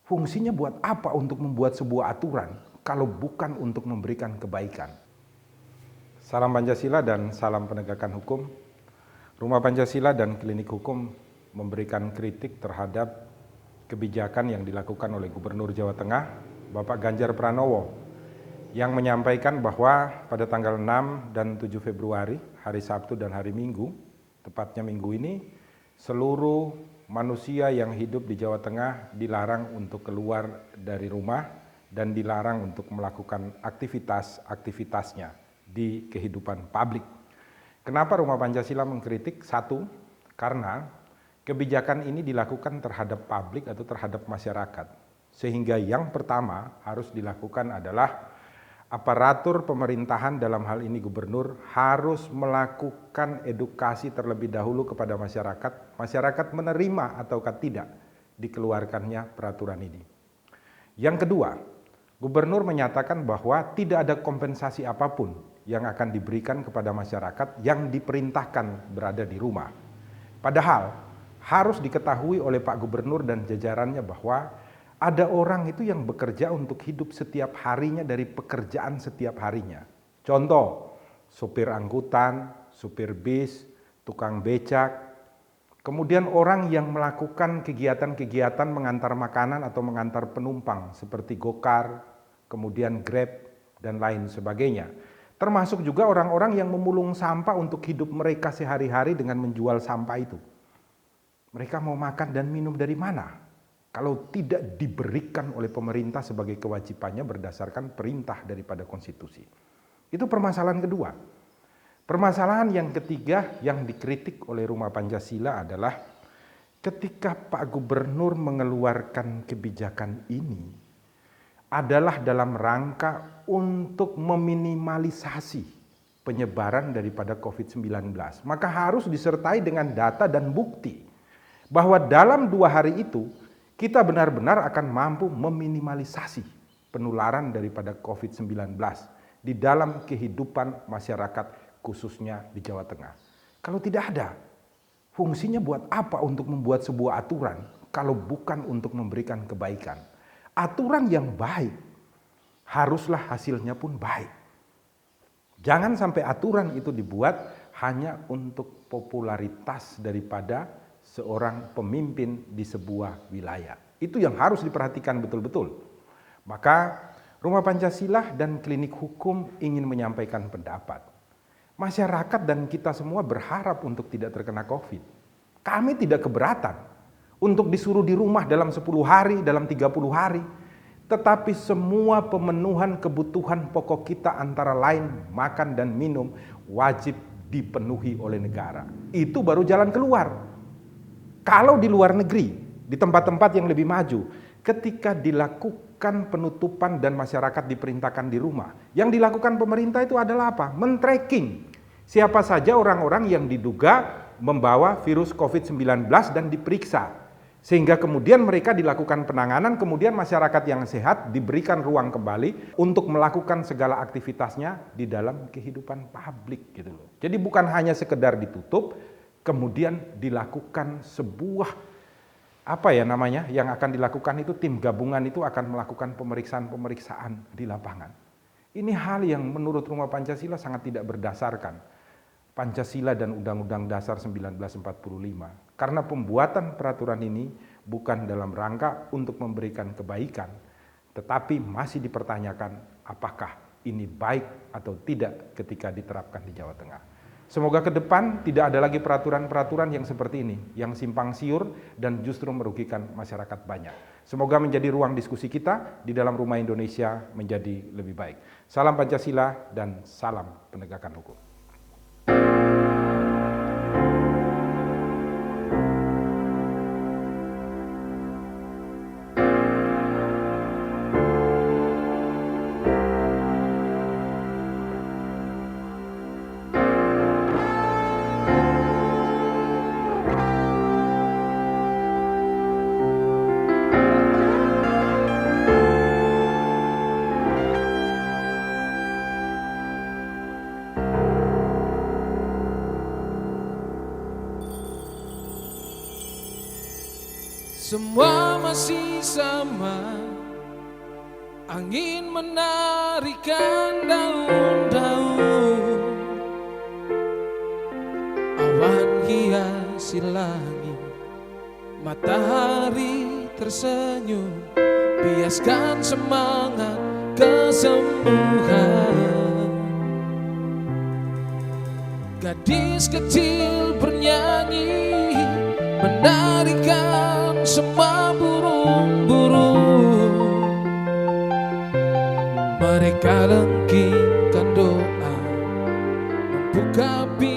Fungsinya buat apa untuk membuat sebuah aturan kalau bukan untuk memberikan kebaikan? Salam Pancasila dan salam penegakan hukum. Rumah Pancasila dan Klinik Hukum memberikan kritik terhadap kebijakan yang dilakukan oleh Gubernur Jawa Tengah, Bapak Ganjar Pranowo, yang menyampaikan bahwa pada tanggal 6 dan 7 Februari, hari Sabtu dan hari Minggu, tepatnya minggu ini, seluruh manusia yang hidup di Jawa Tengah dilarang untuk keluar dari rumah dan dilarang untuk melakukan aktivitasnya di kehidupan publik. Kenapa Rumah Pancasila mengkritik? Satu, karena kebijakan ini dilakukan terhadap publik atau terhadap masyarakat. Sehingga yang pertama harus dilakukan adalah aparatur pemerintahan, dalam hal ini gubernur, harus melakukan edukasi terlebih dahulu kepada masyarakat. Masyarakat menerima ataukah tidak dikeluarkannya peraturan ini. Yang kedua, gubernur menyatakan bahwa tidak ada kompensasi apapun yang akan diberikan kepada masyarakat yang diperintahkan berada di rumah. Padahal harus diketahui oleh Pak Gubernur dan jajarannya bahwa ada orang itu yang bekerja untuk hidup setiap harinya dari pekerjaan setiap harinya. Contoh, supir angkutan, supir bis, tukang becak, kemudian orang yang melakukan kegiatan-kegiatan mengantar makanan atau mengantar penumpang seperti Gokar, kemudian Grab, dan lain sebagainya. Termasuk juga orang-orang yang memulung sampah untuk hidup mereka sehari-hari dengan menjual sampah itu. Mereka mau makan dan minum dari mana? Kalau tidak diberikan oleh pemerintah sebagai kewajibannya berdasarkan perintah daripada konstitusi. Itu permasalahan kedua. Permasalahan yang ketiga yang dikritik oleh Rumah Pancasila adalah ketika Pak Gubernur mengeluarkan kebijakan ini adalah dalam rangka untuk meminimalisasi penyebaran daripada COVID-19. Maka harus disertai dengan data dan bukti bahwa dalam 2 hari itu kita benar-benar akan mampu meminimalisasi penularan daripada COVID-19 di dalam kehidupan masyarakat khususnya di Jawa Tengah. Kalau tidak ada, fungsinya buat apa untuk membuat sebuah aturan kalau bukan untuk memberikan kebaikan? Aturan yang baik, haruslah hasilnya pun baik. Jangan sampai aturan itu dibuat hanya untuk popularitas daripada seorang pemimpin di sebuah wilayah. Itu yang harus diperhatikan betul-betul. Maka Rumah Pancasila dan Klinik Hukum ingin menyampaikan pendapat. Masyarakat dan kita semua berharap untuk tidak terkena COVID. Kami tidak keberatan untuk disuruh di rumah dalam 10 hari, dalam 30 hari. Tetapi semua pemenuhan kebutuhan pokok kita antara lain makan dan minum wajib dipenuhi oleh negara. Itu baru jalan keluar. Kalau di luar negeri, di tempat-tempat yang lebih maju, ketika dilakukan penutupan dan masyarakat diperintahkan di rumah, yang dilakukan pemerintah itu adalah apa? Men-tracking siapa saja orang-orang yang diduga membawa virus COVID-19 dan diperiksa. Sehingga kemudian mereka dilakukan penanganan, kemudian masyarakat yang sehat diberikan ruang kembali untuk melakukan segala aktivitasnya di dalam kehidupan publik gitu loh. Jadi bukan hanya sekedar ditutup, kemudian dilakukan sebuah yang akan dilakukan itu tim gabungan itu akan melakukan pemeriksaan di lapangan. Ini hal yang menurut Rumah Pancasila sangat tidak berdasarkan Pancasila dan Undang-Undang Dasar 1945. Karena pembuatan peraturan ini bukan dalam rangka untuk memberikan kebaikan, tetapi masih dipertanyakan apakah ini baik atau tidak ketika diterapkan di Jawa Tengah. Semoga ke depan tidak ada lagi peraturan-peraturan yang seperti ini, yang simpang siur dan justru merugikan masyarakat banyak. Semoga menjadi ruang diskusi kita di dalam Rumah Indonesia menjadi lebih baik. Salam Pancasila dan salam penegakan hukum. Semua masih sama. Angin menarikan daun-daun, awan hiasi langit, matahari tersenyum, biaskan semangat kesembuhan. Gadis kecil bernyanyi, menarikan semua burung-burung. Mereka lengkingkan doa, membuka pintu